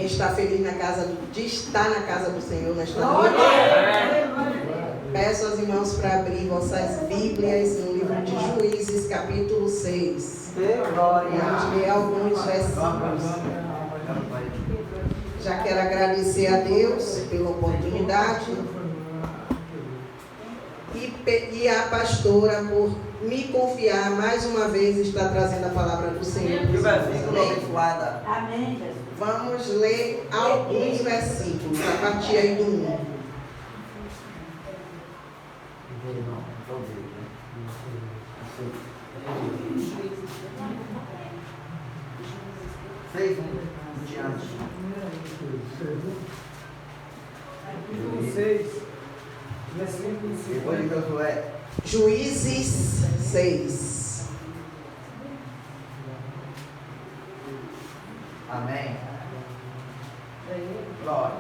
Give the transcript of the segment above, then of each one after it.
Quem está feliz de estar na casa do Senhor nesta noite? Peço aos irmãos para abrir vossas Bíblias no livro de Juízes, capítulo 6. Vamos ler alguns versículos. Já quero agradecer a Deus pela oportunidade e a pastora por me confiar mais uma vez estar trazendo a palavra do Senhor. Amém. Vamos ler alguns versículos a partir aí do 1. Juízes 6. Amém. Glória.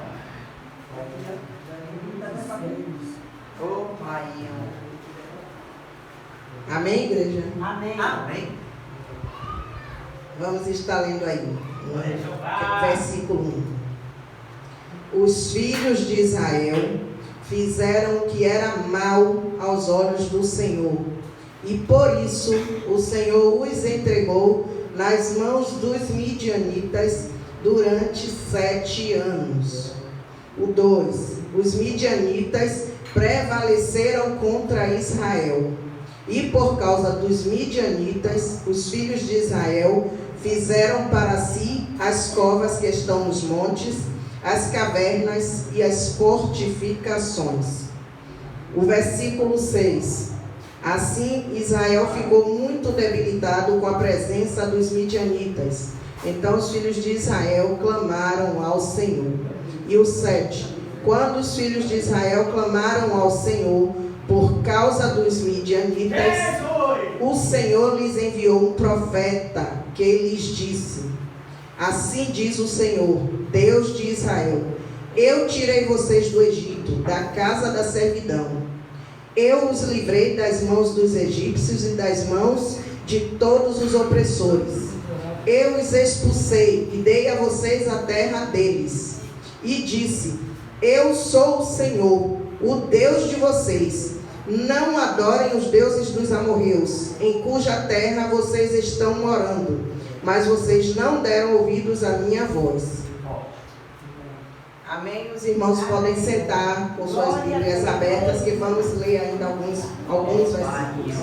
Ô Pai. Amém, igreja? Amém. Amém. Vamos estar lendo aí. Versículo 1. Os filhos de Israel fizeram o que era mal aos olhos do Senhor, e por isso o Senhor os entregou nas mãos dos midianitas durante 7 anos. O 2. Os midianitas prevaleceram contra Israel, e por causa dos midianitas, os filhos de Israel fizeram para si as covas que estão nos montes, as cavernas e as fortificações. O versículo 6. Assim Israel ficou muito debilitado com a presença dos midianitas. Então os filhos de Israel clamaram ao Senhor. E o 7. Quando os filhos de Israel clamaram ao Senhor por causa dos midianitas, o Senhor lhes enviou um profeta que lhes disse: assim diz o Senhor, Deus de Israel: eu tirei vocês do Egito, da casa da servidão. Eu os livrei das mãos dos egípcios e das mãos de todos os opressores. Eu os expulsei e dei a vocês a terra deles. E disse: eu sou o Senhor, o Deus de vocês. Não adorem os deuses dos amorreus, em cuja terra vocês estão morando. Mas vocês não deram ouvidos à minha voz. Amém? Os irmãos podem sentar com suas Bíblias abertas, que vamos ler ainda alguns versículos.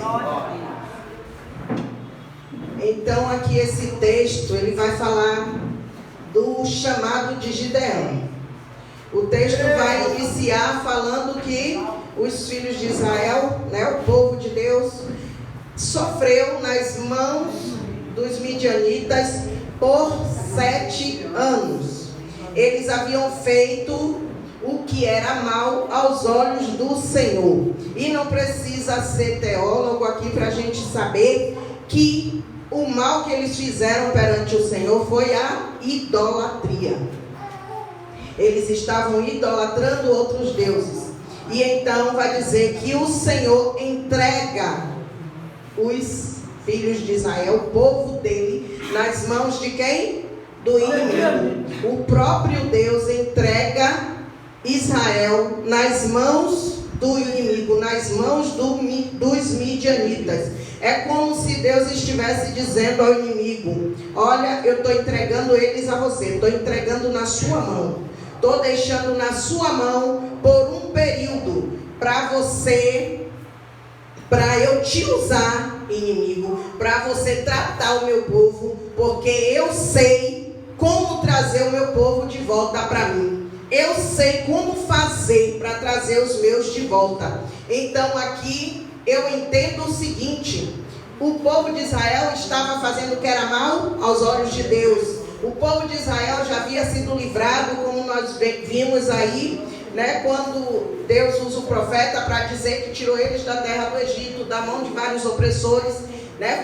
Então aqui esse texto, ele vai falar do chamado de Gideão. O texto vai iniciar falando que os filhos de Israel, o povo de Deus, sofreu nas mãos dos midianitas por 7 anos. Eles haviam feito o que era mal aos olhos do Senhor. E não precisa ser teólogo aqui para a gente saber que o mal que eles fizeram perante o Senhor foi a idolatria. Eles estavam idolatrando outros deuses. E então vai dizer que o Senhor entrega os filhos de Israel, o povo dele, nas mãos de quem? Do inimigo. O próprio Deus entrega Israel nas mãos do inimigo, nas mãos dos midianitas. É como se Deus estivesse dizendo ao inimigo: olha, eu estou entregando eles a você, estou entregando na sua mão, estou deixando na sua mão por um período para você, para eu te usar, inimigo, para você tratar o meu povo, porque eu sei como trazer o meu povo de volta para mim. Eu sei como fazer para trazer os meus de volta. Então aqui eu entendo o seguinte: o povo de Israel estava fazendo o que era mal aos olhos de Deus. O povo de Israel já havia sido livrado, como nós vimos aí, quando Deus usa o profeta para dizer que tirou eles da terra do Egito, da mão de vários opressores,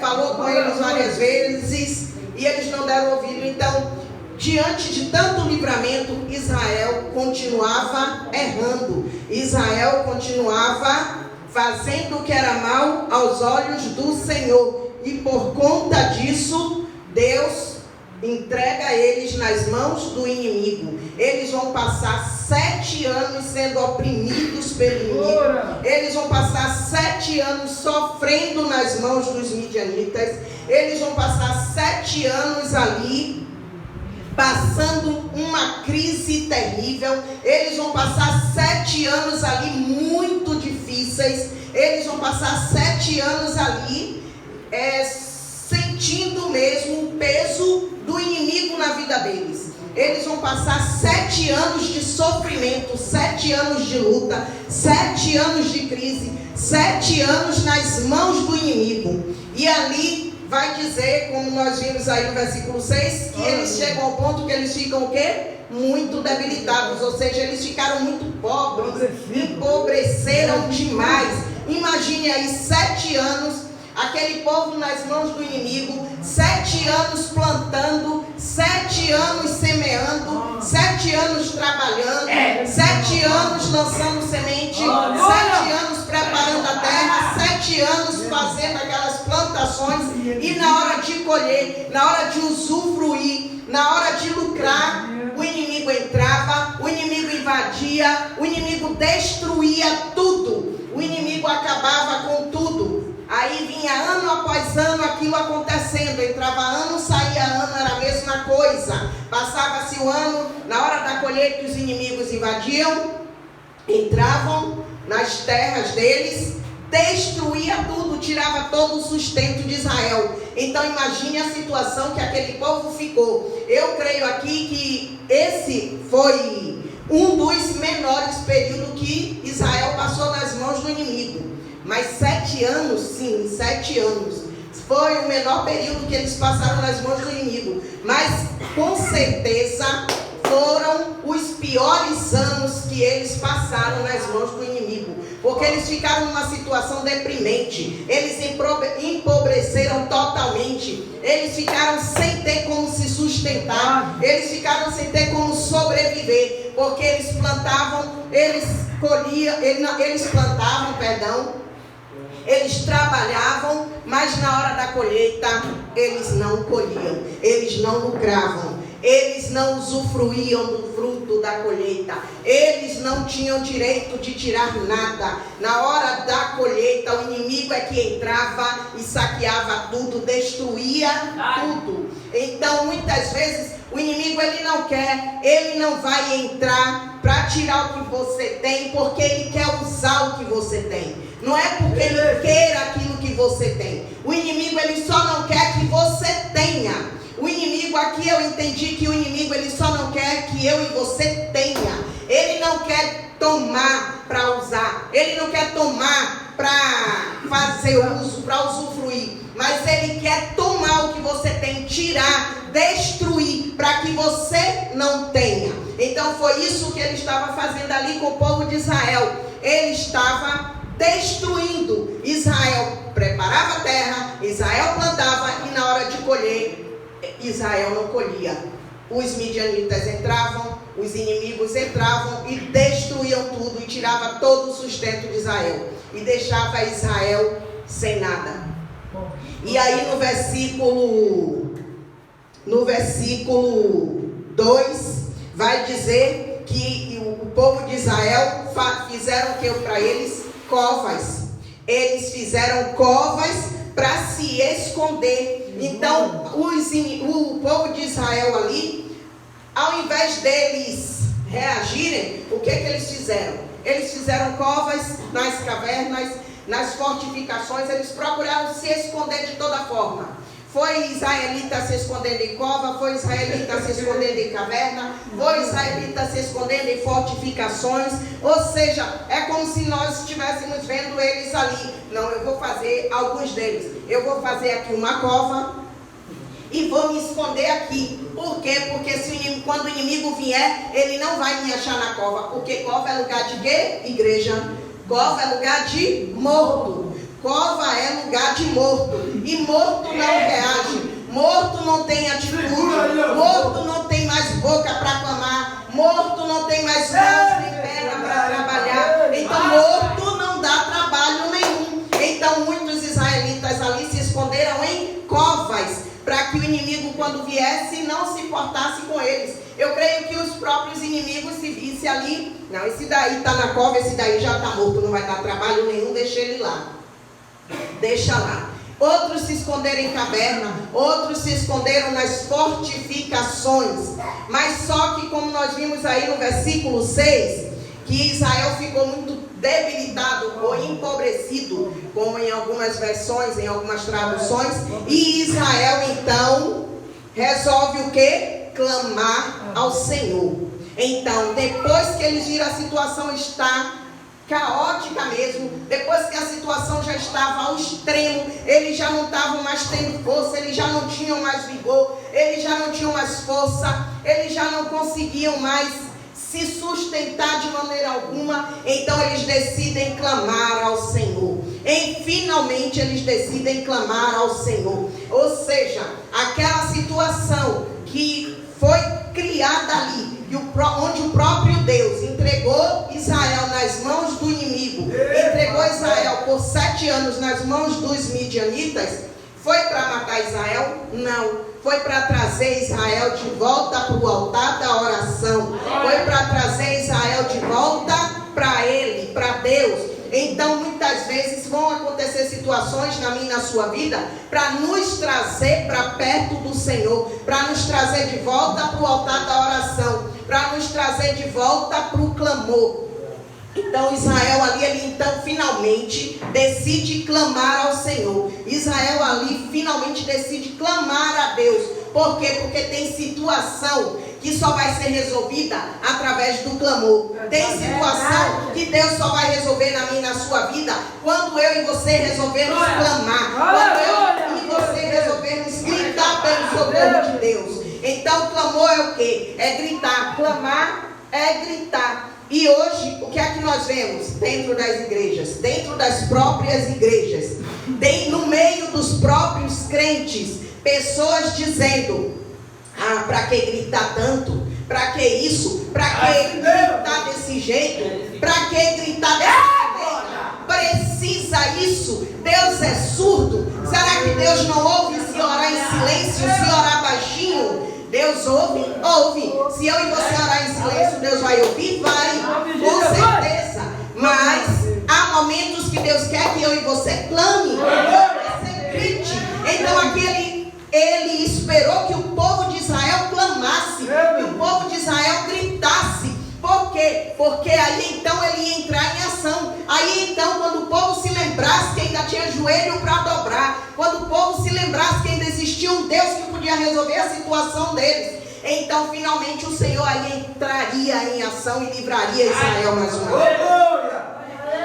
falou com eles várias vezes e eles não deram ouvido. Então, diante de tanto livramento, Israel continuava errando. Israel continuava fazendo o que era mal aos olhos do Senhor. E por conta disso, Deus entrega eles nas mãos do inimigo. Eles vão passar 7 anos sendo oprimidos pelo inimigo. Eles vão passar 7 anos sofrendo nas mãos dos midianitas. Eles vão passar 7 anos ali passando uma crise terrível. Eles vão passar 7 anos ali muito difíceis. Eles vão passar 7 anos ali sentindo mesmo o peso do inimigo na vida deles. Eles vão passar 7 anos de sofrimento, 7 anos de luta, 7 anos de crise, 7 anos nas mãos do inimigo. E ali vai dizer, como nós vimos aí no versículo 6, que eles chegam ao ponto que eles ficam o quê? Muito debilitados, ou seja, eles ficaram muito pobres, empobreceram demais. Imagine aí 7 anos, aquele povo nas mãos do inimigo, 7 anos plantando, 7 anos semeando, 7 anos trabalhando, 7 anos lançando semente, 7 anos preparando a terra, 7 anos fazendo aquelas plantações, e na hora de colher, na hora de usufruir, na hora de lucrar, o inimigo entrava, o inimigo invadia, o inimigo destruía tudo, o inimigo acabava com tudo. Aí vinha ano após ano aquilo acontecendo, entrava ano, saía ano, era a mesma coisa. Passava-se o ano, na hora da colheita os inimigos invadiam, entravam nas terras deles, destruía tudo, tirava todo o sustento de Israel. Então imagine a situação que aquele povo ficou. Eu creio aqui que esse foi um dos menores períodos que Israel passou nas mãos do inimigo. Mas 7 anos, sim, 7 anos. Foi o menor período que eles passaram nas mãos do inimigo. Mas, com certeza, foram os piores anos que eles passaram nas mãos do inimigo. Porque eles ficaram numa situação deprimente. Eles empobreceram totalmente. Eles ficaram sem ter como se sustentar. Eles ficaram sem ter como sobreviver. Porque eles plantavam, eles plantavam, eles trabalhavam, mas na hora da colheita eles não colhiam, eles não lucravam, eles não usufruíam do fruto da colheita, eles não tinham direito de tirar nada. Na hora da colheita o inimigo é que entrava e saqueava tudo, destruía tudo. Então muitas vezes o inimigo ele não vai entrar para tirar o que você tem, porque ele quer usar o que você tem. Não é porque ele queira aquilo que você tem. O inimigo ele só não quer que você tenha. O inimigo aqui eu entendi que o inimigo ele só não quer que eu e você tenha. Ele não quer tomar para usar. Ele não quer tomar para fazer uso, para usufruir. Mas ele quer tomar o que você tem, tirar, destruir, para que você não tenha. Então foi isso que ele estava fazendo ali com o povo de Israel. Ele estava destruindo. Israel preparava a terra, Israel plantava, e na hora de colher, Israel não colhia. Os midianitas entravam, os inimigos entravam e destruíam tudo, e tirava todo o sustento de Israel, e deixava Israel sem nada. E aí no versículo 2 vai dizer que o povo de Israel fizeram o que para eles? Covas. Eles fizeram covas para se esconder. Então o povo de Israel ali, ao invés deles reagirem, o que eles fizeram? Eles fizeram covas nas cavernas, nas fortificações. Eles procuraram se esconder de toda forma. Foi israelita se escondendo em cova, foi israelita se escondendo em caverna, foi israelita se escondendo em fortificações. Ou seja, é como se nós estivéssemos vendo eles ali. Não, eu vou fazer alguns deles. Eu vou fazer aqui uma cova e vou me esconder aqui. Por quê? Porque quando o inimigo vier, ele não vai me achar na cova. Porque cova é lugar de quê? Igreja. Cova é lugar de morto. Cova é lugar de morto. E morto não reage. Morto não tem atitude. Morto não tem mais boca para clamar. Morto não tem mais mãos nem perna para trabalhar. Então morto não dá trabalho nenhum. Então muitos israelitas ali se esconderam em covas, para que o inimigo, quando quando viesse, não se importasse com eles. Eu creio que os próprios inimigos se vissem ali. Não, esse daí está na cova, esse daí já está morto, não vai dar trabalho nenhum, deixa ele lá. Deixa lá. Outros se esconderam em caverna, outros se esconderam nas fortificações. Mas só que, como nós vimos aí no versículo 6, que Israel ficou muito debilitado ou empobrecido, como em algumas versões, em algumas traduções, e Israel então resolve o quê? Clamar ao Senhor. Então, depois que eles viram a situação está caótica mesmo, depois que a situação já estava ao extremo, eles já não estavam mais tendo força, eles já não tinham mais vigor, eles já não tinham mais força, eles já não conseguiam mais se sustentar de maneira alguma. Então eles decidem clamar ao Senhor. E finalmente eles decidem clamar ao Senhor. Ou seja, aquela situação que foi criada ali, onde o próprio Deus entregou Israel nas mãos do inimigo, entregou Israel por 7 anos nas mãos dos midianitas, foi para matar Israel? Não. Foi para trazer Israel de volta para o altar da oração. Foi para trazer Israel de volta para Ele, para Deus. Então, muitas vezes vão acontecer situações na minha e na sua vida para nos trazer para perto do Senhor, para nos trazer de volta para o altar da oração, para nos trazer de volta para o clamor. Então Israel ali, ele então finalmente decide clamar ao Senhor. Israel ali finalmente decide clamar a Deus. Por quê? Porque tem situação que só vai ser resolvida através do clamor. Tem situação que Deus só vai resolver na minha e na sua vida quando eu e você resolvermos clamar. Quando eu e você resolvermos gritar pelo socorro de Deus. Então o clamor é o quê? É gritar. Clamar é gritar. E hoje, o que é que nós vemos dentro das igrejas? Dentro das próprias igrejas, no meio dos próprios crentes, pessoas dizendo: ah, para que gritar tanto? Para que isso? Para que gritar desse jeito? Para que gritar desse jeito? Precisa isso? Deus é surdo? Será que Deus não ouve se orar em silêncio, se orar baixinho? Deus ouve? Ouve. Se eu e você orar em silêncio, Deus vai ouvir? Vai, com certeza. Mas há momentos que Deus quer que eu e você clame, que você grite. Então aqui ele esperou que o povo de Israel clamasse, que o povo de Israel gritasse. Por quê? Porque aí então ele ia entrar em ação. Aí então, quando o povo se lembrasse que ainda tinha joelho para dobrar, quando o povo se lembrasse que ainda existia um Deus que podia resolver a situação deles, então finalmente o Senhor aí entraria em ação e livraria Israel mais uma vez.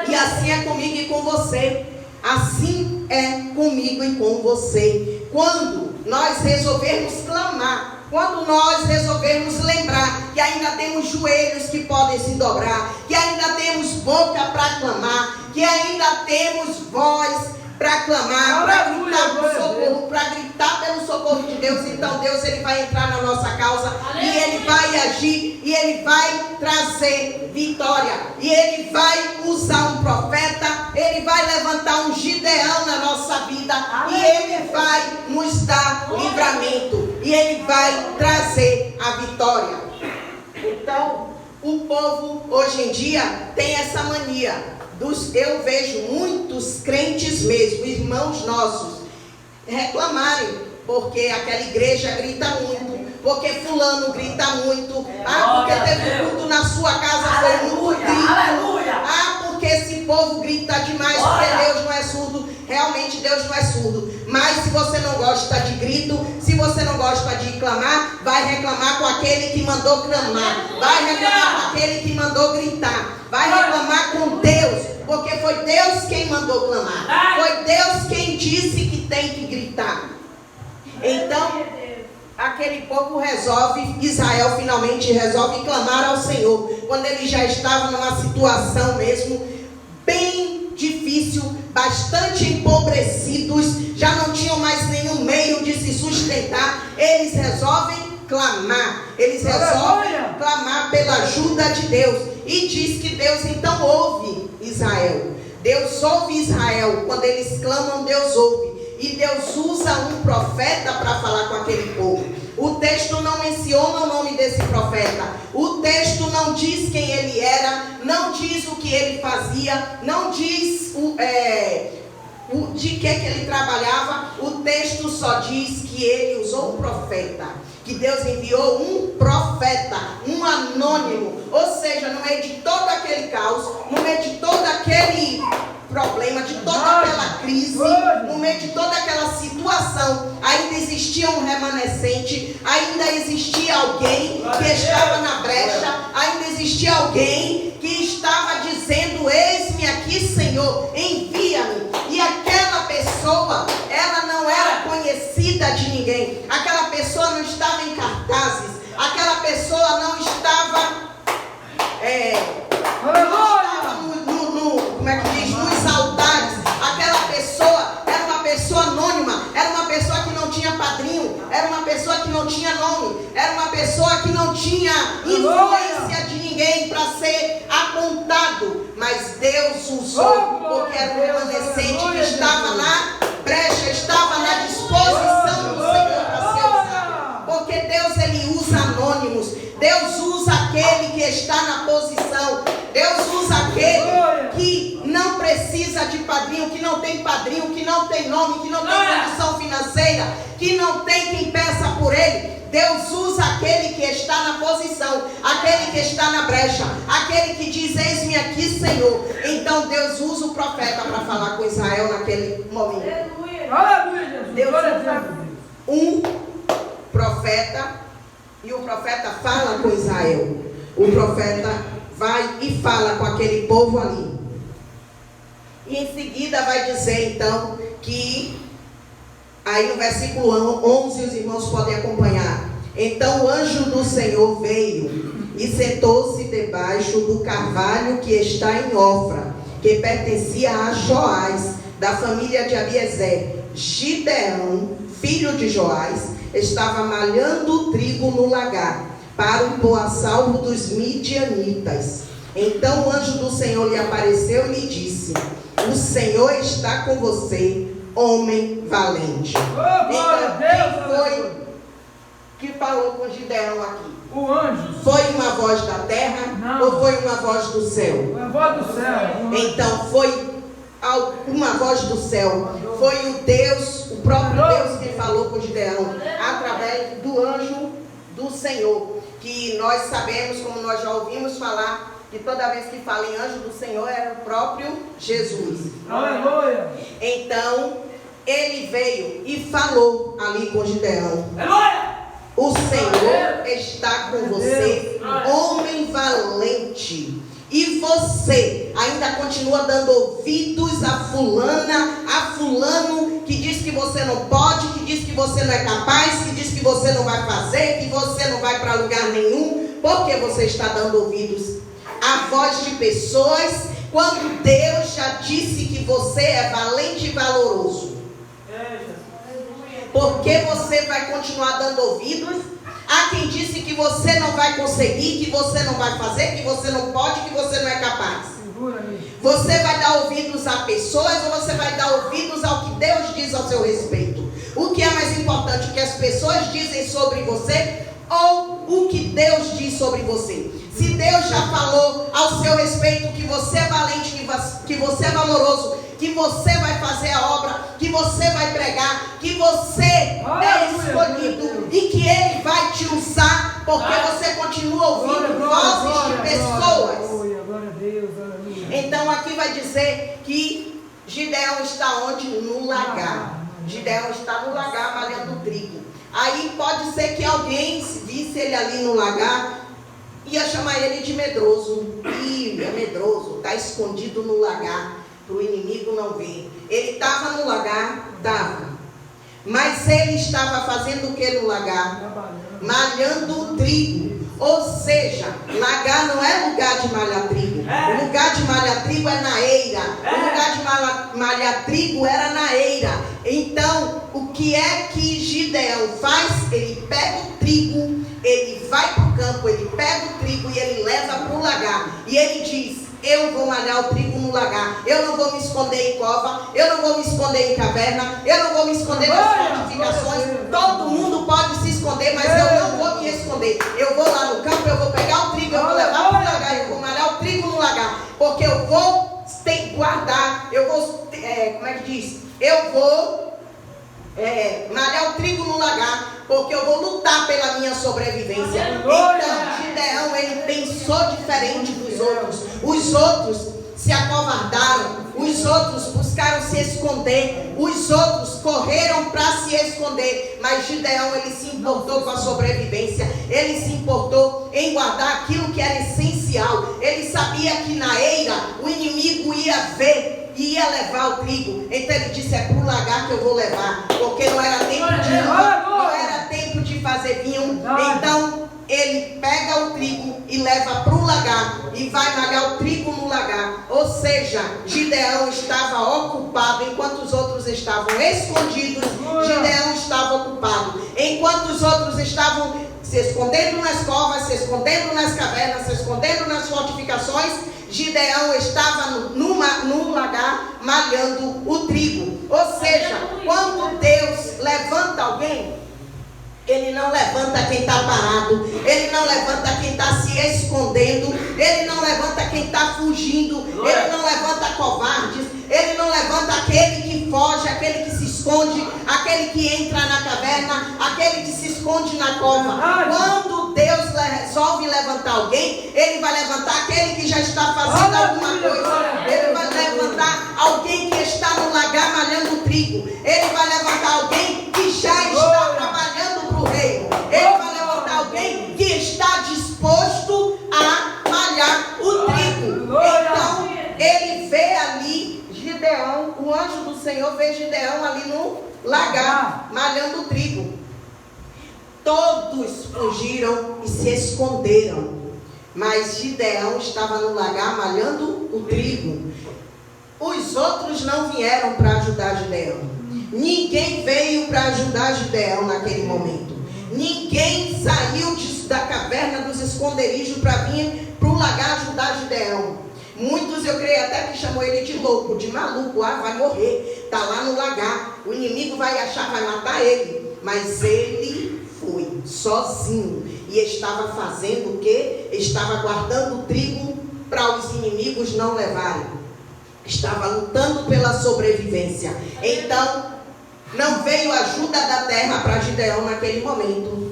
E assim é comigo e com você. Assim é comigo e com você. Quando nós resolvermos clamar, quando nós resolvermos lembrar que ainda temos joelhos que podem se dobrar, que ainda temos boca para clamar, que ainda temos voz para clamar, para gritar pelo socorro, para gritar pelo socorro de Deus, então Deus ele vai entrar na nossa causa. Aleluia. E ele vai agir, e ele vai trazer vitória, e ele vai usar um profeta, ele vai levantar um Gideão na nossa vida. Aleluia. E ele vai nos dar livramento, e ele vai trazer a vitória. Então o povo hoje em dia tem essa mania. Eu vejo muitos crentes mesmo, irmãos nossos, reclamarem porque aquela igreja grita muito, porque fulano grita muito, porque teve culto na sua casa, foi muito grito, porque esse povo grita demais, porque Deus não é surdo. Realmente Deus não é surdo. Mas se você não gosta de grito, se você não gosta de clamar, vai reclamar com aquele que mandou clamar, vai reclamar com aquele que mandou gritar, vai reclamar com Deus, porque foi Deus quem mandou clamar, foi Deus quem disse que tem que gritar. Então aquele povo resolve, Israel finalmente resolve clamar ao Senhor, quando ele já estava numa situação mesmo bem difícil, bastante empobrecidos, já não tinham mais nenhum meio de se sustentar. Eles resolvem clamar, eles resolvem clamar pela ajuda de Deus, e diz que Deus então ouve Israel. Deus ouve Israel, quando eles clamam, Deus ouve. e Deus usa um profeta para falar com aquele povo. O texto não menciona o nome desse profeta. O texto não diz quem ele era, não diz o que ele fazia, não diz de que ele trabalhava. O texto só diz que ele usou um profeta, que Deus enviou um profeta, um anônimo. Ou seja, no meio de todo aquele caos, no meio de todo aquele problema, de toda aquela crise, no meio de toda aquela situação, ainda existia um remanescente, ainda existia alguém que estava na brecha, ainda existia alguém que estava dizendo: eis-me aqui, Senhor, envia-me. E aquela pessoa, ela não era conhecida de ninguém, aquela pessoa não estava em cartazes, aquela pessoa não estava como é que diz, nos altares. Aquela pessoa era uma pessoa anônima, era uma pessoa que não tinha padrinho, era uma pessoa que não tinha nome, era uma pessoa que não tinha influência de ninguém para ser apontado, mas Deus usou, porque era um remanescente que estava na brecha, estava na disposição do Senhor para ser usado, porque Deus, ele usa anônimos, Deus usa aquele que está na posição, Deus usa aquele que não precisa de padrinho, que não tem padrinho, que não tem nome, que não tem condição financeira, que não tem quem peça por ele. Deus usa aquele que está na posição, aquele que está na brecha, aquele que diz: eis-me aqui, Senhor. Então Deus usa o profeta para falar com Israel naquele momento. Deus usa um profeta e o profeta fala com Israel. O profeta vai e fala com aquele povo ali. E em seguida vai dizer então que, aí no versículo 11 os irmãos podem acompanhar: então o anjo do Senhor veio e sentou-se debaixo do carvalho que está em Ofra, que pertencia a Joás, da família de Abiezer. Gideão, filho de Joás, estava malhando trigo no lagar, para o pôr a salvo dos midianitas. Então o anjo do Senhor lhe apareceu e lhe disse: o Senhor está com você, homem valente. Então, quem foi que falou com Gideão aqui? O anjo. Foi uma voz da terra? Não. Ou foi uma voz do céu? Foi a voz do céu. Então foi uma voz do céu. Foi o Deus, o próprio Deus, que falou com Gideão através do anjo do Senhor, que nós sabemos, como nós já ouvimos falar, que toda vez que fala em anjo do Senhor era o próprio Jesus. Aleluia. Então ele veio e falou ali com Gideão: aleluia. O Senhor está com você, homem valente. E você ainda continua dando ouvidos a fulana, a fulano, que diz que você não pode, que diz que você não é capaz, que diz que você não vai fazer, que você não vai para lugar nenhum, porque você está dando ouvidos à voz de pessoas, quando Deus já disse que você é valente e valoroso. Por que você vai continuar dando ouvidos a quem disse que você não vai conseguir, que você não vai fazer, que você não pode, que você não é capaz? Você vai dar ouvidos a pessoas ou você vai dar ouvidos ao que Deus diz ao seu respeito? O que é mais importante, o que as pessoas dizem sobre você ou o que Deus diz sobre você? Se Deus já falou ao seu respeito que você é valente, que você é valoroso, que você vai fazer a obra, que você vai pregar, que você é escolhido e que Ele vai te usar, porque você continua ouvindo vozes de pessoas. Então aqui vai dizer que Gideão está onde? No lagar. Gideão está no lagar malhando trigo. Aí pode ser que alguém visse ele ali no lagar, ia chamar ele de medroso. Ih, é medroso, está escondido no lagar, para o inimigo não ver. Ele estava no lagar? Estava. Mas ele estava fazendo o que no lagar? Malhando trigo. Ou seja, lagar não é lugar de malhar trigo. O lugar de malhar trigo é na eira. O lugar de malhar trigo era na eira. Então, o que é que Gideão faz? Ele pega o trigo, ele vai para o campo, ele pega o trigo e ele leva para o lagar. E ele diz: eu vou malhar o trigo no lagar. Eu não vou me esconder em cova, eu não vou me esconder em caverna, eu não vou me esconder nas fortificações. Todo mundo pode se esconder, mas eu não vou me esconder. Eu vou lá no campo, eu vou pegar o trigo, eu vou levar para o lagar, eu vou malhar o trigo no lagar, porque eu vou guardar, eu vou, como é que diz? Eu vou malhar o trigo no lagar, porque eu vou lutar pela minha sobrevivência. Então, Gideão, ele pensou diferente dos outros. Os outros se acovardaram, os outros buscaram se esconder, os outros correram para se esconder, mas Gideão, ele se importou com a sobrevivência, ele se importou em guardar aquilo que era essencial. Ele sabia que na eira o inimigo ia ver e ia levar o trigo, então ele disse: é para o lagar que eu vou levar, porque não era tempo de uva, não era tempo de fazer vinho. Então ele pega o trigo e leva para o lagar e vai malhar o trigo no lagar. Ou seja, Gideão estava ocupado enquanto os outros estavam escondidos. Gideão estava ocupado enquanto os outros estavam se escondendo nas covas, se escondendo nas cavernas, se escondendo nas fortificações. Gideão estava no lagar malhando o trigo. Ou seja, quando Deus levanta alguém, Ele não levanta quem está parado, Ele não levanta quem está se escondendo, Ele não levanta quem está fugindo, Ele não levanta covardes, Ele não levanta aquele que foge, aquele que se esconde, aquele que entra na caverna, aquele que se esconde na cova. Quando Deus resolve levantar alguém, Ele vai levantar aquele que já está fazendo alguma coisa. Ele vai levantar alguém que está no lagar malhando o trigo. Ele vai levantar alguém que já está trabalhando para o reino. Ele vai levantar alguém que está disposto a malhar o trigo. Então, ele vê ali Gideão, o anjo do Senhor vê Gideão ali no lagar, malhando o trigo. Todos fugiram e se esconderam, mas Gideão estava no lagar malhando o trigo. Os outros não vieram para ajudar Gideão. Ninguém veio para ajudar Gideão naquele momento. Ninguém saiu da caverna dos esconderijos para vir para o lagar ajudar Gideão. Muitos, eu creio até que chamou ele de louco, de maluco. Vai morrer, está lá no lagar, o inimigo vai achar, vai matar ele. Mas ele foi sozinho e estava fazendo o quê? Estava guardando o trigo para os inimigos não levarem. Estava lutando pela sobrevivência. Então, não veio ajuda da terra para Gideão naquele momento.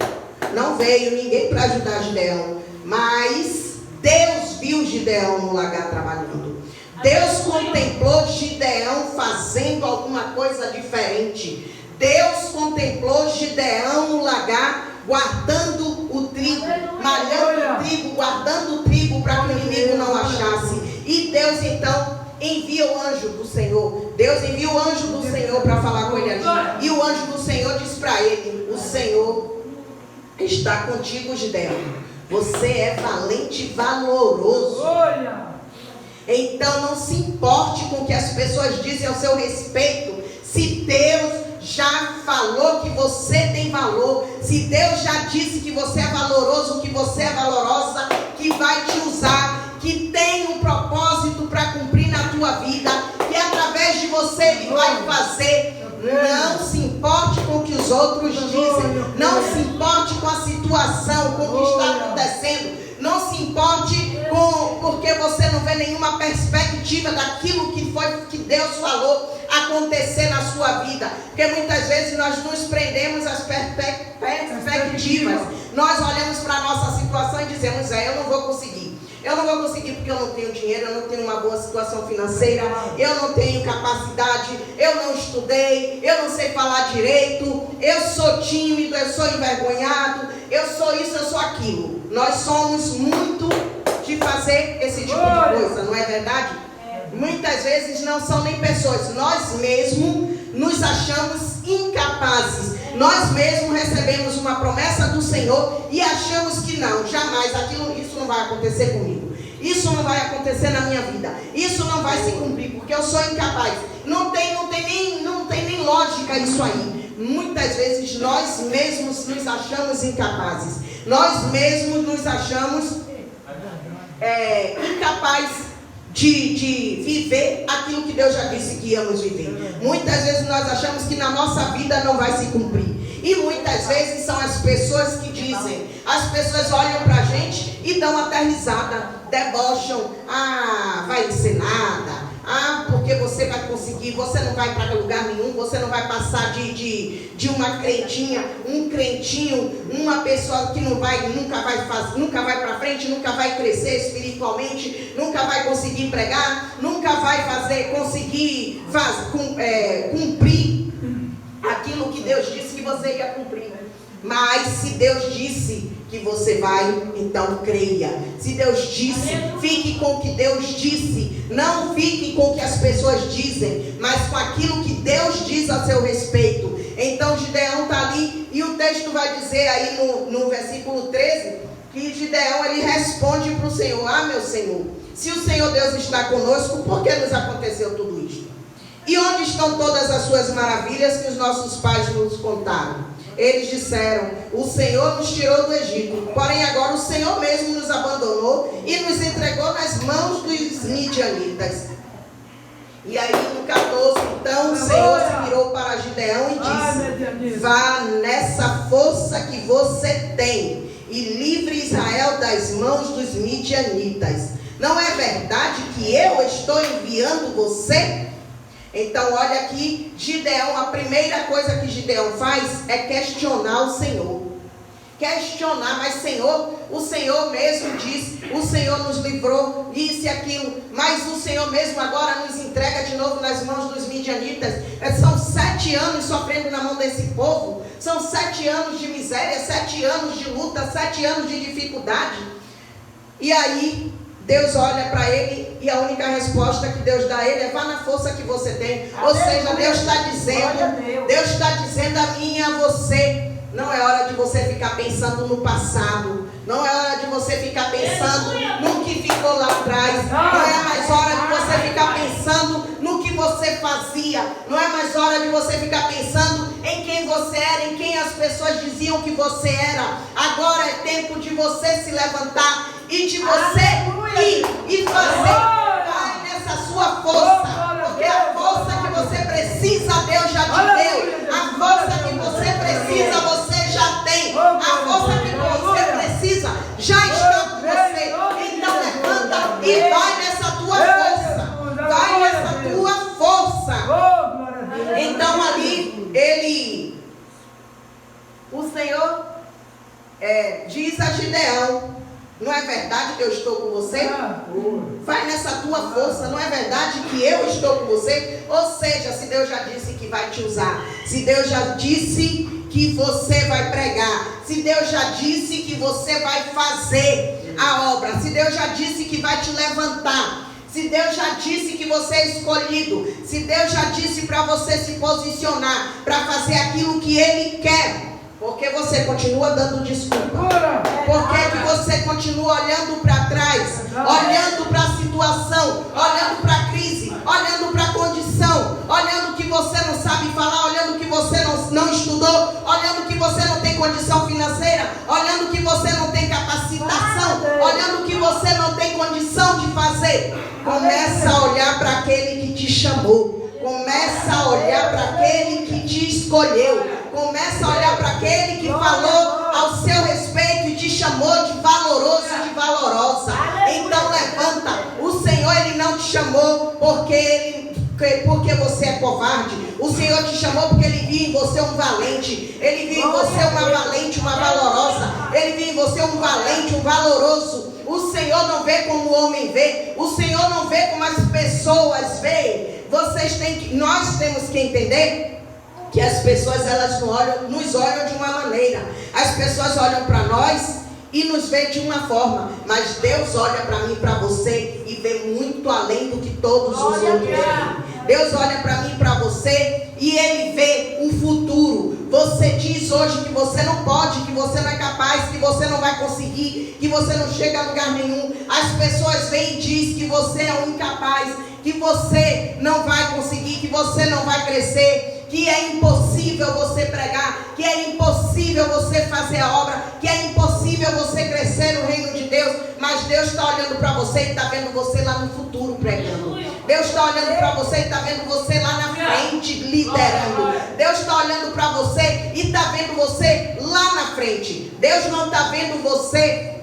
Não veio ninguém para ajudar Gideão. Mas Deus viu Gideão no lagar trabalhando. Deus contemplou Gideão fazendo alguma coisa diferente. Deus contemplou Gideão no lagar guardando o trigo, malhando o trigo, guardando o trigo para que o inimigo não achasse. E Deus então envia o anjo do Senhor. Deus envia o anjo do Senhor para falar com ele ali. E o anjo do Senhor diz para ele: o Senhor está contigo, Gideão. Você é valente e valoroso. Então não se importe com o que as pessoas dizem ao seu respeito. Se Deus já falou que você tem valor, se Deus já disse que você é valoroso, que você é valorosa, que vai te usar, que tem um propósito para cumprir na tua vida, que através de você Ele vai fazer. Não se importe com o que os outros dizem. Não se importe com a situação, com o que está acontecendo. Não se importe porque você não vê nenhuma perspectiva daquilo que Deus falou acontecer na sua vida. Porque muitas vezes nós nos prendemos às perspectivas. Nós olhamos para a nossa situação e dizemos: eu não vou conseguir. Eu não vou conseguir porque eu não tenho dinheiro, eu não tenho uma boa situação financeira, eu não tenho capacidade, eu não estudei, eu não sei falar direito, eu sou tímido, eu sou envergonhado, eu sou isso, eu sou aquilo. Nós somos muito de fazer esse tipo de coisa, não é verdade? Muitas vezes não são nem pessoas, nós mesmos nos achamos incapazes. Nós mesmos recebemos uma promessa do Senhor e achamos que não, jamais, isso não vai acontecer comigo. Isso não vai acontecer na minha vida. Isso não vai se cumprir, porque eu sou incapaz. Não tem nem lógica isso aí. Muitas vezes nós mesmos nos achamos incapazes. Nós mesmos nos achamos incapazes de viver aquilo que Deus já disse que íamos viver. Muitas vezes nós achamos que na nossa vida não vai se cumprir. E muitas vezes são as pessoas que dizem. As pessoas olham pra gente e dão até risada, debocham. Ah, vai ser nada. Ah, porque você vai conseguir, você não vai para lugar nenhum, você não vai passar de uma crentinha, um crentinho, uma pessoa que nunca vai para frente, nunca vai crescer espiritualmente, nunca vai conseguir pregar, nunca vai conseguir cumprir aquilo que Deus disse que você ia cumprir. Mas se Deus disse que você vai, então creia. Se Deus disse, fique com o que Deus disse. Não fique com o que as pessoas dizem, mas com aquilo que Deus diz a seu respeito. Então Gideão está ali e o texto vai dizer aí no versículo 13, que Gideão ele responde para o Senhor: ah, meu Senhor, se o Senhor Deus está conosco, por que nos aconteceu tudo isto? E onde estão todas as suas maravilhas que os nossos pais nos contaram? Eles disseram: o Senhor nos tirou do Egito, porém agora o Senhor mesmo nos abandonou e nos entregou nas mãos dos midianitas. E aí no 14, então o Senhor se virou para Gideão e disse: vá nessa força que você tem e livre Israel das mãos dos midianitas. Não é verdade que eu estou enviando você? Então olha aqui, Gideão, a primeira coisa que Gideão faz é questionar o Senhor. Questionar, mas Senhor, o Senhor mesmo diz, o Senhor nos livrou, isso e aquilo, mas o Senhor mesmo agora nos entrega de novo nas mãos dos midianitas. São 7 anos sofrendo na mão desse povo, são 7 anos de miséria, 7 anos de luta, 7 anos de dificuldade. E aí Deus olha para ele e a única resposta que Deus dá a ele é: vá na força que você tem. Ou seja, Deus está dizendo a mim e a você: não é hora de você ficar pensando no passado, não é hora de você ficar pensando no que ficou lá atrás, não é mais hora de você ficar pensando no que você fazia, não é mais hora de você ficar pensando em quem você era, em quem as pessoas diziam que você era. Agora é tempo de você se levantar e de você ir e fazer. Vai nessa sua força, porque a força que você precisa, Deus já te deu. A força que você precisa, você já tem. A força que você precisa já está com você. Então levanta e vai nessa tua força. Vai nessa tua força. Então ali o Senhor diz a Gideão: não é verdade que eu estou com você? Vai nessa tua força. Não é verdade que eu estou com você? Ou seja, se Deus já disse que vai te usar, se Deus já disse que você vai pregar, se Deus já disse que você vai fazer a obra, se Deus já disse que vai te levantar, se Deus já disse que você é escolhido, se Deus já disse para você se posicionar para fazer aquilo que Ele quer, por que você continua dando desculpa? Por que você continua olhando para trás, olhando para a situação, olhando para a crise, olhando para a condição, olhando que você não sabe falar, olhando que você não estudou, olhando que você não tem condição financeira, olhando que você não tem capacitação, olhando que você não tem condição de fazer? Começa a olhar para aquele que te chamou. Começa a olhar para aquele que te escolheu. Começa a olhar para aquele que falou ao seu respeito e te chamou de valoroso e de valorosa. Então levanta. O Senhor, Ele não te chamou porque você é covarde. O Senhor te chamou porque Ele viu em você um valente. Ele viu em você uma valente, uma valorosa. Ele viu em você um valente, um valoroso. O Senhor não vê como o homem vê. O Senhor não vê como as pessoas veem. Nós temos que entender que as pessoas elas nos olham de uma maneira. As pessoas olham para nós e nos veem de uma forma, mas Deus olha para mim e para você e vê muito além do que todos os outros veem. Deus olha para mim e para você e Ele vê um futuro. Você diz hoje que você não pode, que você não é capaz, que você não vai conseguir, que você não chega a lugar nenhum. As pessoas vêm e dizem que você é um incapaz, que você não vai conseguir, que você não vai crescer, que é impossível você pregar, que é impossível você fazer a obra, que é impossível você crescer no reino de Deus. Mas Mas Deus está olhando para você e está vendo você lá no futuro pregando. Deus está olhando para você e está vendo você lá na frente liderando. Deus está olhando para você e está vendo você lá na frente. Deus não está vendo você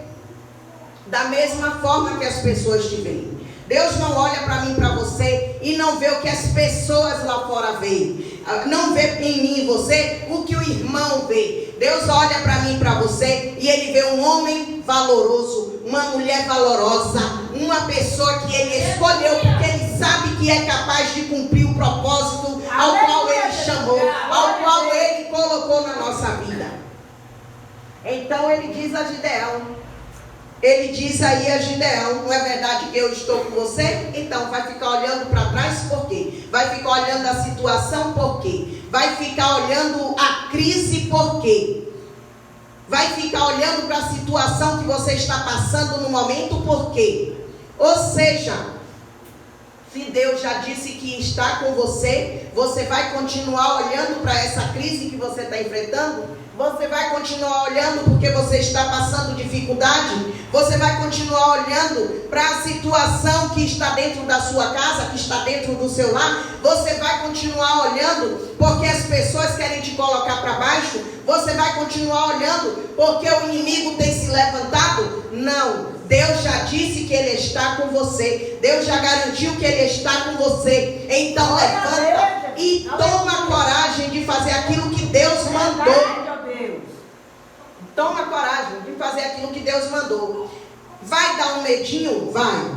da mesma forma que as pessoas te veem. Deus não olha para mim, para você e não vê o que as pessoas lá fora veem. Não vê em mim e você o que o irmão vê. Deus olha para mim e para você e Ele vê um homem valoroso, uma mulher valorosa, uma pessoa que Ele escolheu porque Ele sabe que é capaz de cumprir o propósito ao qual Ele chamou, ao qual Ele colocou na nossa vida. Então Ele diz a Gideão, Ele diz aí a Gideão, não é verdade que eu estou com você? Então vai ficar olhando para trás por quê? Vai ficar olhando a situação por quê? Vai ficar olhando a crise por quê? Vai ficar olhando para a situação que você está passando no momento por quê? Ou seja, se Deus já disse que está com você, você vai continuar olhando para essa crise que você está enfrentando? Você vai continuar olhando porque você está passando dificuldade? Você vai continuar olhando para a situação que está dentro da sua casa, que está dentro do seu lar? Você vai continuar olhando porque as pessoas querem te colocar para baixo? Você vai continuar olhando porque o inimigo tem se levantado? Não. Deus já disse que Ele está com você. Deus já garantiu que Ele está com você. Então levanta e toma coragem de fazer aquilo que Deus mandou. Toma coragem de fazer aquilo que Deus mandou. Vai dar um medinho? Vai.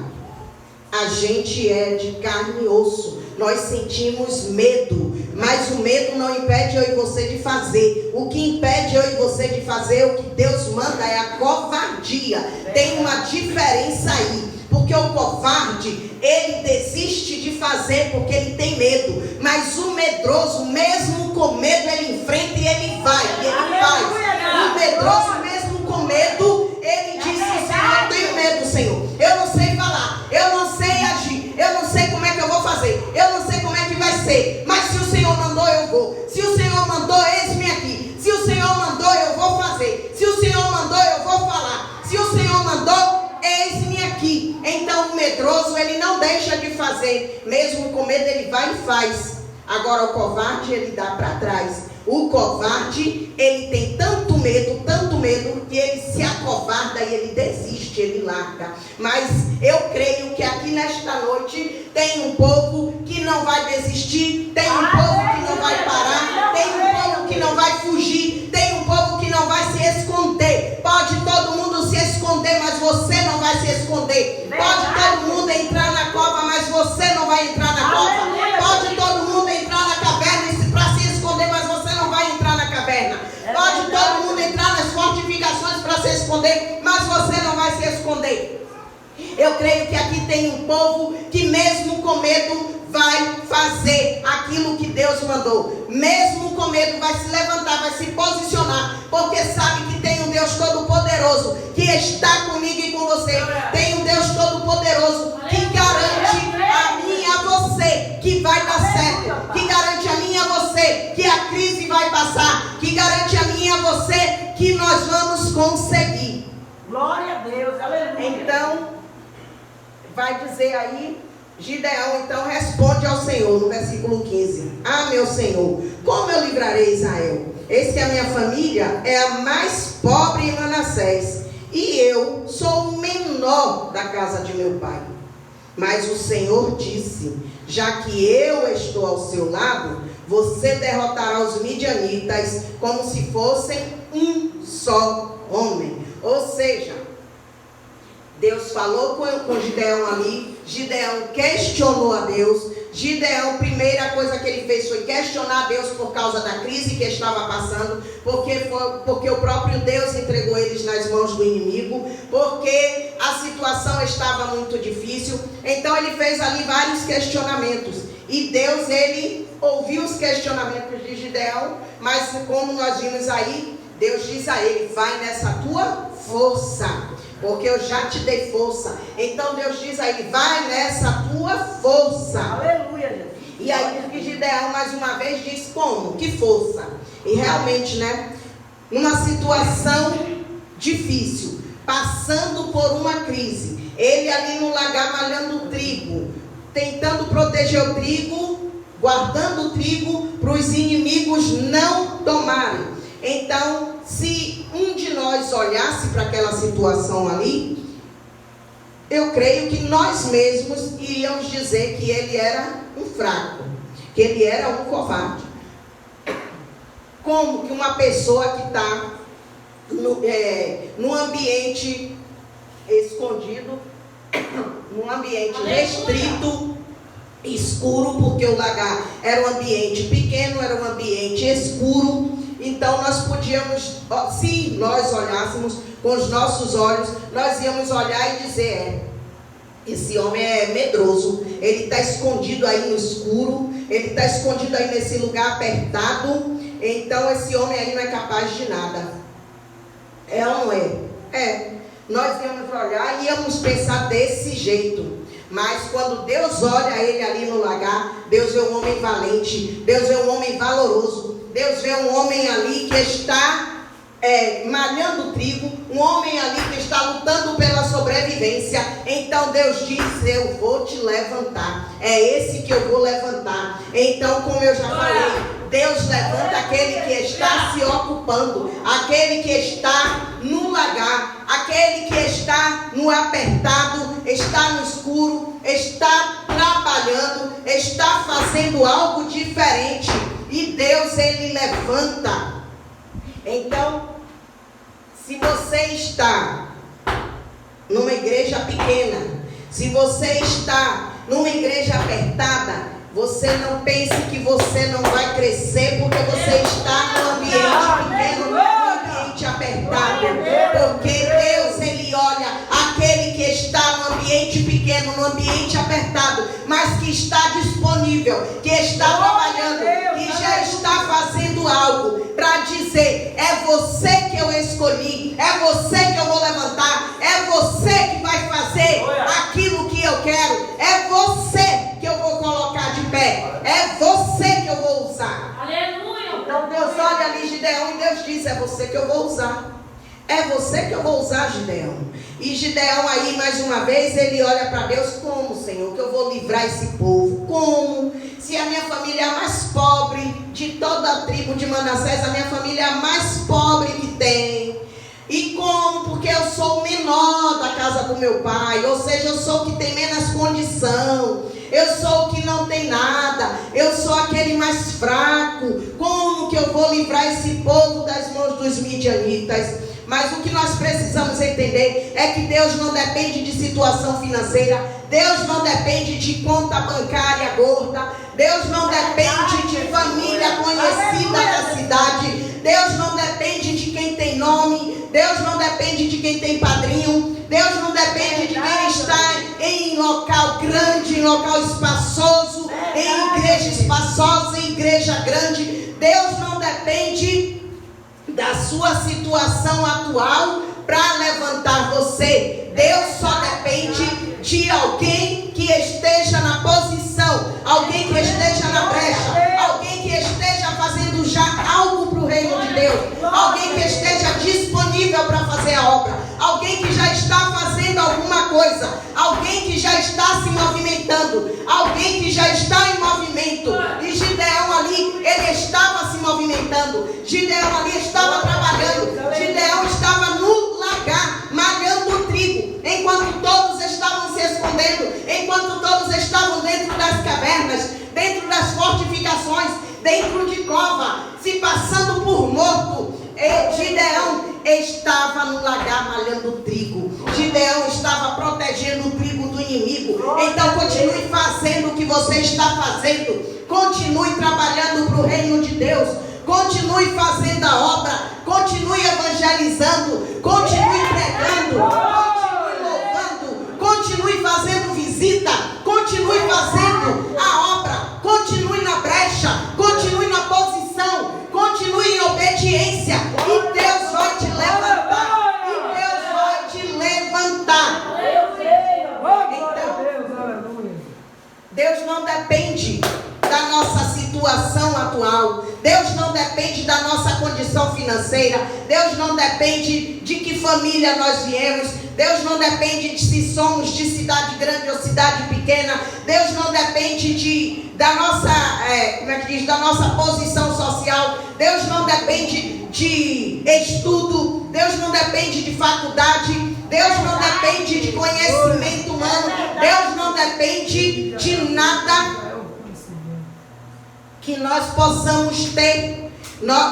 A gente é de carne e osso. Nós sentimos medo. Mas o medo não impede eu e você de fazer. O que impede eu e você de fazer o que Deus manda é a covardia. Tem uma diferença aí. Porque o covarde, ele desiste de fazer porque ele tem medo. Mas o medroso, mesmo com medo, ele enfrenta e ele vai. E ele faz. O medroso, mesmo com medo, ele diz: Senhor, eu tenho medo, Senhor. Eu não sei falar. Eu não sei agir. Eu não sei como é que eu vou fazer. Eu não sei como é que vai ser. Mas se o Senhor mandou, eu vou. Se o Senhor mandou, eis-me aqui. Se o Senhor mandou, eu vou fazer. Se o Senhor mandou, eu vou falar. Se o Senhor mandou, eis-me aqui. Então o medroso, ele não deixa de fazer. Mesmo com medo, ele vai e faz. Agora o covarde, ele dá para trás. O covarde, ele tem tanto medo, que ele se acovarda e ele desiste, ele larga. Mas eu creio que aqui nesta noite tem um povo que não vai desistir, tem um povo que não vai parar, tem um povo que não vai fugir, tem um povo que não vai se esconder. Pode todo mundo se esconder, mas você não vai se esconder. Pode todo mundo entrar na cova, mas você não vai entrar na cova. Pode todo mundo entrar na caverna para se esconder, mas você não vai entrar na caverna. Pode todo mundo entrar nas fortificações para se esconder, mas você não vai se esconder. Eu creio que aqui tem um povo que mesmo com medo vai fazer aquilo que Deus mandou. Mesmo com medo vai se levantar, vai se posicionar, porque sabe que tem um Deus Todo-Poderoso que está comigo e com você. Tem um Deus Todo-Poderoso que garante a mim e a você que vai dar certo, que garante a mim e a você que a crise vai passar, que garante a mim e a você que nós vamos conseguir. Glória a Deus, aleluia. Então, vai dizer aí, Gideão então responde ao Senhor no versículo 15: Ah, meu Senhor, como eu livrarei Israel? Eis que a minha família é a mais pobre em Manassés, e eu sou o menor da casa de meu pai. Mas o Senhor disse: já que eu estou ao seu lado, você derrotará os midianitas como se fossem um só homem. Ou seja, Deus falou com Gideão ali. Gideão questionou a Deus. Gideão, primeira coisa que ele fez foi questionar a Deus por causa da crise que estava passando, porque o próprio Deus entregou eles nas mãos do inimigo, porque a situação estava muito difícil. Então ele fez ali vários questionamentos, e Deus, ele ouviu os questionamentos de Gideão, mas como nós vimos aí, Deus diz a ele: vai nessa tua força, porque eu já te dei força. Então Deus diz a ele: vai nessa tua força. Aleluia, Jesus. E aí diz que Gideão mais uma vez diz: como? Que força? E realmente, né, numa situação difícil, passando por uma crise, ele ali no lagar malhando trigo, tentando proteger o trigo, guardando o trigo para os inimigos não tomarem. Então, se um de nós olhasse para aquela situação ali, eu creio que nós mesmos iríamos dizer que ele era um fraco, que ele era um covarde. Como que uma pessoa que está no ambiente escondido, num ambiente restrito, escuro, porque o lagar era um ambiente pequeno, era um ambiente escuro, então nós podíamos, se nós olhássemos com os nossos olhos, nós íamos olhar e dizer, esse homem é medroso, ele está escondido aí no escuro, ele está escondido aí nesse lugar apertado, então esse homem aí não é capaz de nada. É ou não é? É. Nós íamos olhar e íamos pensar desse jeito. Mas quando Deus olha ele ali no lagar, Deus vê um homem valente, Deus vê um homem valoroso, Deus vê um homem ali que está malhando trigo, um homem ali que está lutando pela sobrevivência. Então Deus diz, eu vou te levantar, é esse que eu vou levantar. Então, como eu já falei, Deus levanta aquele que está se ocupando, aquele que está no lagar, aquele que está no apertado, está no escuro, está trabalhando, está fazendo algo diferente. E Deus, ele levanta. Então, se você está numa igreja pequena, se você está numa igreja apertada, você não pense que você não vai crescer porque você está no ambiente pequeno, no ambiente apertado. Porque Deus, ele olha aquele que está no ambiente pequeno, no ambiente apertado, mas que está disponível, que está trabalhando, que já está fazendo algo para dizer, é você que eu escolhi, é você que eu vou levantar, é você que vai fazer aquilo que eu quero, é você que eu vou colocar de pé, é você que eu vou usar. Aleluia. Então Deus olha ali Gideão e Deus diz, é você que eu vou usar. É você que eu vou usar, Gideão. E Gideão aí, mais uma vez, ele olha para Deus, como, Senhor, que eu vou livrar esse povo? Como? Se a minha família é a mais pobre de toda a tribo de Manassés, a minha família é a mais pobre que tem. E como? Porque eu sou o menor da casa do meu pai, ou seja, eu sou o que tem menos condição, eu sou o que não tem nada, eu sou aquele mais fraco. Como que eu vou livrar esse povo das mãos dos midianitas? Mas o que nós precisamos entender é que Deus não depende de situação financeira, Deus não depende de conta bancária gorda, Deus não depende de família conhecida da cidade, Deus não depende de quem tem nome, Deus não depende de quem tem padrinho, Deus não depende de quem está em local grande, em local espaçoso, em igreja espaçosa, em igreja grande. Deus não depende da sua situação atual para levantar você. Deus só depende de alguém que esteja na posição, alguém que esteja na brecha, alguém que esteja fazendo já algo para o reino de Deus, alguém que esteja disponível para fazer a obra, alguém que já está fazendo alguma coisa, alguém que já está se movimentando, alguém que já está em movimento. E Gideão ali, ele estava se movimentando, Gideão ali estava trabalhando, Gideão estava no lagar, malhando o trigo, enquanto todos estavam se escondendo, enquanto todos estavam dentro das cavernas, dentro das fortificações, dentro de cova, se passando por morto. Gideão estava no lagar malhando trigo, Gideão estava protegendo o trigo do inimigo. Então continue fazendo o que você está fazendo, continue trabalhando para o reino de Deus, continue fazendo a obra, continue evangelizando, continue pregando, continue louvando, continue fazendo visita, continue fazendo a obra, continue na brecha, continue na posição, continue em obediência, e Deus vai te levantar, e Deus vai te levantar. Então, Deus não depende da nossa situação atual, Deus não depende da nossa condição financeira. financeira. Deus não depende de que família nós viemos. Deus não depende de se somos de cidade grande ou cidade pequena. Deus não depende da nossa posição social. Deus não depende de estudo. Deus não depende de faculdade. Deus não depende de conhecimento humano. Deus não depende de nada que nós possamos ter.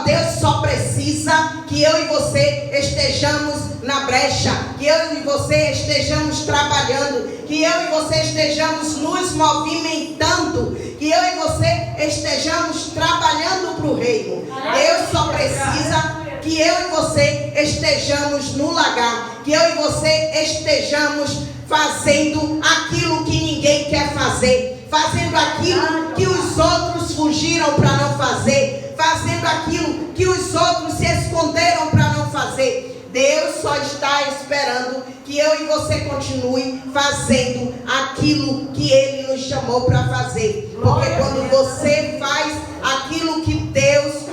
Deus só precisa que eu e você estejamos na brecha, que eu e você estejamos trabalhando, que eu e você estejamos nos movimentando, que eu e você estejamos trabalhando para o reino. Deus só precisa que eu e você estejamos no lagar, que eu e você estejamos fazendo aquilo que ninguém quer fazer, fazendo aquilo que os outros fugiram para não fazer, fazendo aquilo que os outros se esconderam para não fazer. Deus só está esperando que eu e você continue fazendo aquilo que Ele nos chamou para fazer. Porque quando você faz aquilo que Deus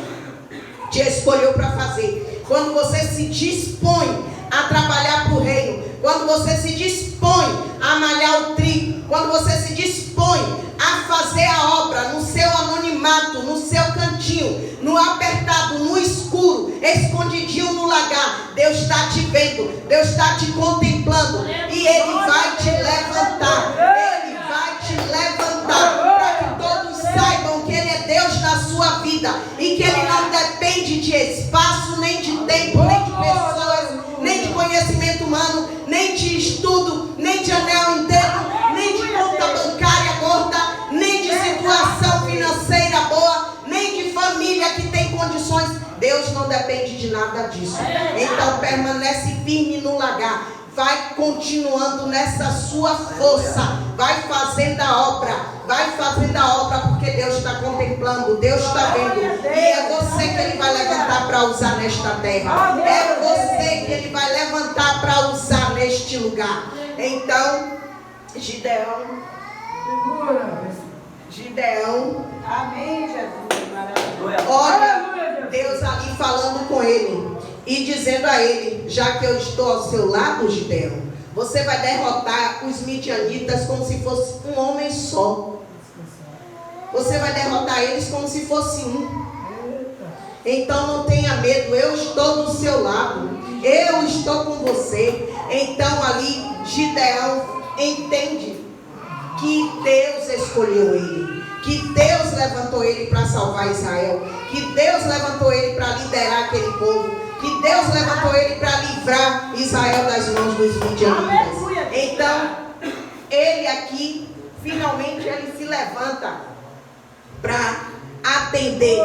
te escolheu para fazer, quando você se dispõe a trabalhar para o reino, quando você se dispõe a malhar o trigo, quando você se dispõe a fazer a obra no seu anonimato, no seu cantinho, no apertado, no escuro, escondidinho no lagar, Deus está te vendo, Deus está te contemplando e Ele vai te levantar. Ele vai te levantar para que todos saibam que Ele é Deus na sua vida e que Ele não depende de espaço, nem de tempo, nem de pessoas, nem de conhecimento humano, nem de estudo, nem de anel inteiro, nem de conta bancária gorda, nem de situação financeira boa, nem de família que tem condições. Deus não depende de nada disso. Então permanece firme no lagar. Vai continuando nessa sua força. Vai fazendo a obra. Vai fazendo a obra porque Deus está contemplando. Deus está vendo. E é você que Ele vai levantar para usar nesta terra. É você que Ele vai levantar para usar neste lugar. Então, Gideão. Amém, Jesus. Maravilha. Olha, Deus ali falando com ele e dizendo a ele: já que eu estou ao seu lado, Gideão, você vai derrotar os midianitas como se fosse um homem só. Você vai derrotar eles como se fosse um. Então não tenha medo, eu estou do seu lado, eu estou com você. Então ali Gideão entende que Deus escolheu ele, que Deus levantou ele para salvar Israel, que Deus levantou ele para liderar aquele povo, que Deus levantou ele para livrar Israel das mãos dos midianitas. Então, ele aqui, finalmente, ele se levanta para atender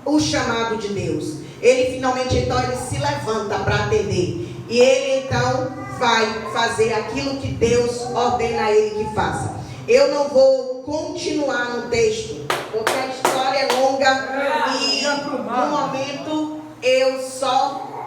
o chamado de Deus. Ele finalmente, então, ele se levanta para atender. E ele, então, vai fazer aquilo que Deus ordena a ele que faça. Eu não vou continuar no texto, porque a história é longa e no momento eu só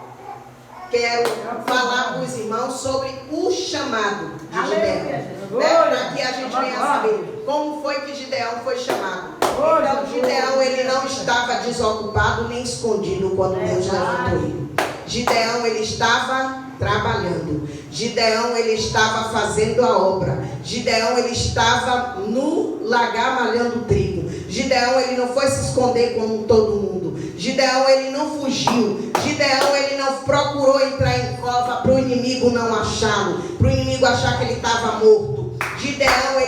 quero falar para os irmãos sobre o chamado de Gideão, para que a gente venha saber como foi que Gideão foi chamado. Então Gideão, ele não estava desocupado nem escondido quando Deus levantou ele. Gideão, ele estava trabalhando. Gideão, ele estava fazendo a obra. Gideão, ele estava no lagar malhando trigo. Gideão, ele não foi se esconder como todo mundo. Gideão, ele não fugiu. Gideão, ele não procurou entrar em cova para o inimigo não achá-lo, para o inimigo achar que ele estava morto. Gideão,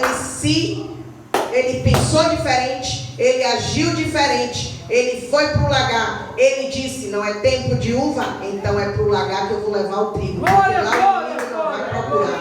ele pensou diferente, ele agiu diferente. Ele foi para o lagar. Ele disse: não é tempo de uva, então é para o lagar que eu vou levar o trigo, porque lá o inimigo não vai procurar.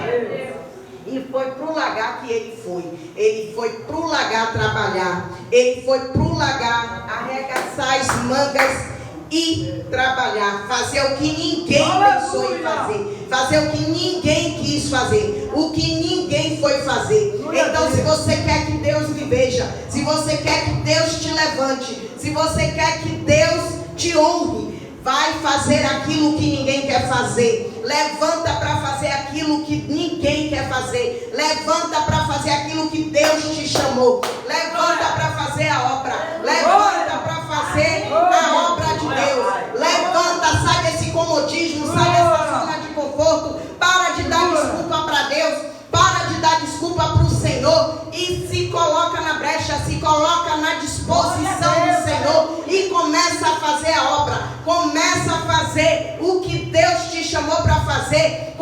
E foi para o lagar que ele foi. Ele foi para o lagar trabalhar. Ele foi para o lagar arregaçar as mangas e trabalhar, fazer o que ninguém pensou em fazer, fazer o que ninguém quis fazer, o que ninguém foi fazer. Então, se você quer que Deus lhe veja, se você quer que Deus te levante, se você quer que Deus te honre, vai fazer aquilo que ninguém quer fazer. Levanta para fazer aquilo que ninguém quer fazer. Levanta para fazer aquilo que Deus te chamou. Levanta para fazer a obra. Levanta para fazer a obra de Deus. Levanta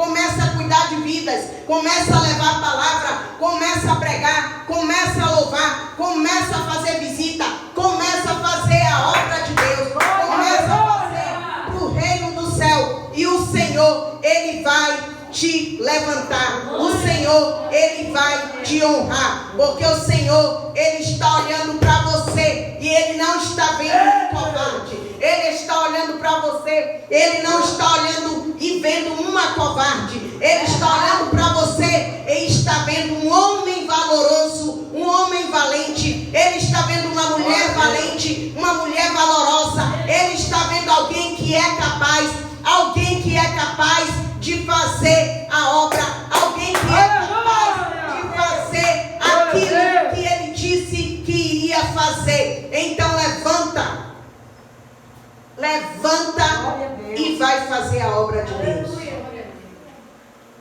começa a cuidar de vidas, começa a levar a palavra, começa a pregar, começa a louvar, começa a fazer visita, começa a fazer a obra de Deus, começa a fazer para o reino do céu. E o Senhor, Ele vai te levantar. O Senhor, Ele vai te honrar. Porque o Senhor, Ele está olhando para você e Ele não está vendo um covarde. Ele está olhando para você. Ele não está olhando e vendo uma covarde. Ele está olhando para você e está vendo um homem valoroso, um homem valente. Ele está vendo uma mulher valente, uma mulher valorosa. Ele está vendo alguém que é capaz, alguém que é capaz de fazer a obra, alguém que é capaz de fazer aquilo que Ele disse que iria fazer. Então levanta e vai fazer a obra de Deus.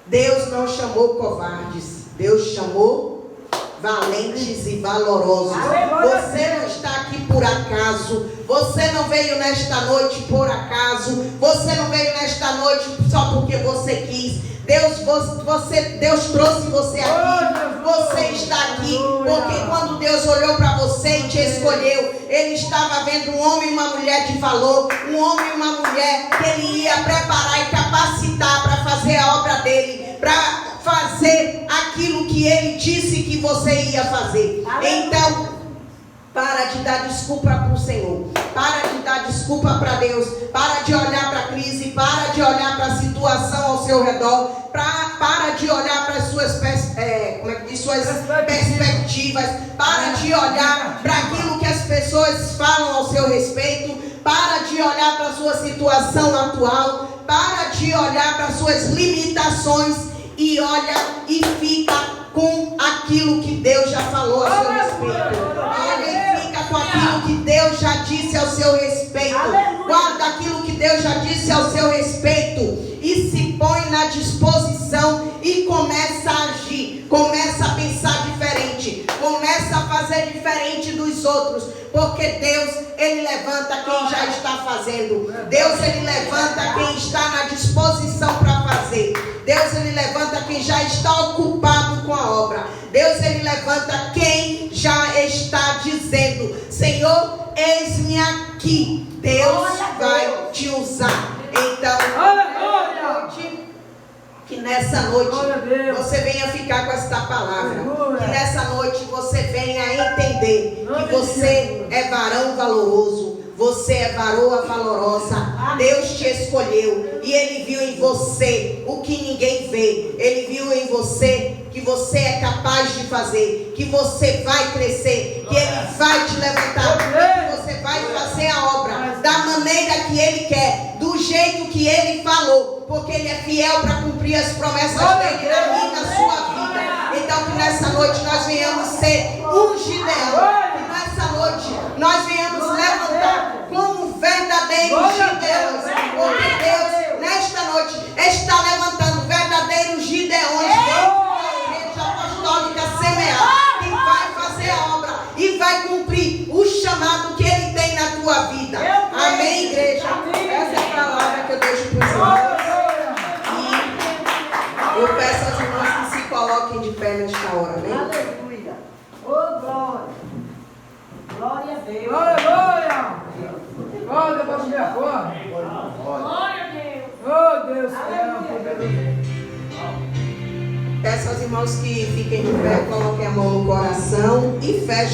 Deus não chamou covardes, Deus chamou valentes e valorosos. Você não está aqui por acaso. Você não veio nesta noite por acaso. Você não veio nesta noite só porque você quis. Deus trouxe você aqui. Você está aqui porque quando Deus olhou para você e te escolheu, Ele estava vendo um homem e uma mulher de valor, um homem e uma mulher que Ele ia preparar e capacitar para fazer a obra dele, para fazer aquilo que Ele disse que você ia fazer. Então, para de dar desculpa para o Senhor, para de dar desculpa para Deus, para de olhar para a crise, para de olhar para a situação ao seu redor, para de olhar para as suas perspectivas, para de olhar para aquilo que as pessoas falam ao seu respeito, para de olhar para a sua situação atual, para de olhar para as suas limitações e olha e fica com aquilo que Deus já falou ao seu respeito. Com aquilo que Deus já disse ao seu respeito. Guarda aquilo que Deus já disse ao seu respeito e se põe na disposição e começa a agir, começa a pensar diferente, começa a fazer diferente dos outros, porque Deus, Ele levanta quem já está fazendo. Deus, Ele levanta quem está na disposição para fazer. Deus, Ele levanta quem já está ocupado com a obra. Deus, Ele levanta quem já está dizendo: Senhor, eis-me aqui. Deus vai te usar. Então, que nessa noite você venha ficar com esta palavra. Que nessa noite você venha entender que você é varão valoroso. Você é varoa valorosa. Deus te escolheu e Ele viu em você o que ninguém vê. Ele viu em você que você é capaz de fazer, que você vai crescer, que Ele vai te levantar, que você vai fazer a obra da maneira que Ele quer, do jeito que Ele falou, porque Ele é fiel para cumprir as promessas dele na minha e na sua vida. Então que nessa noite nós venhamos ser um Gideão, que nessa noite nós venhamos levantar como verdadeiros Gideões, porque Deus nesta noite está levantando verdadeiros Gideões que vai fazer a obra e vai cumprir o chamado que Ele tem na tua vida. Amém, igreja? Essa é a palavra que eu deixo para os irmãos. E eu peço aos irmãos que se coloquem de pé nesta hora. Amém? Aleluia. Oh, glória. Glória a Deus. Glória. Glória para a mulher fora. Glória a Deus. Oh, Deus. Aleluia. Peço aos irmãos que fiquem de pé, coloquem a mão no coração e fechem.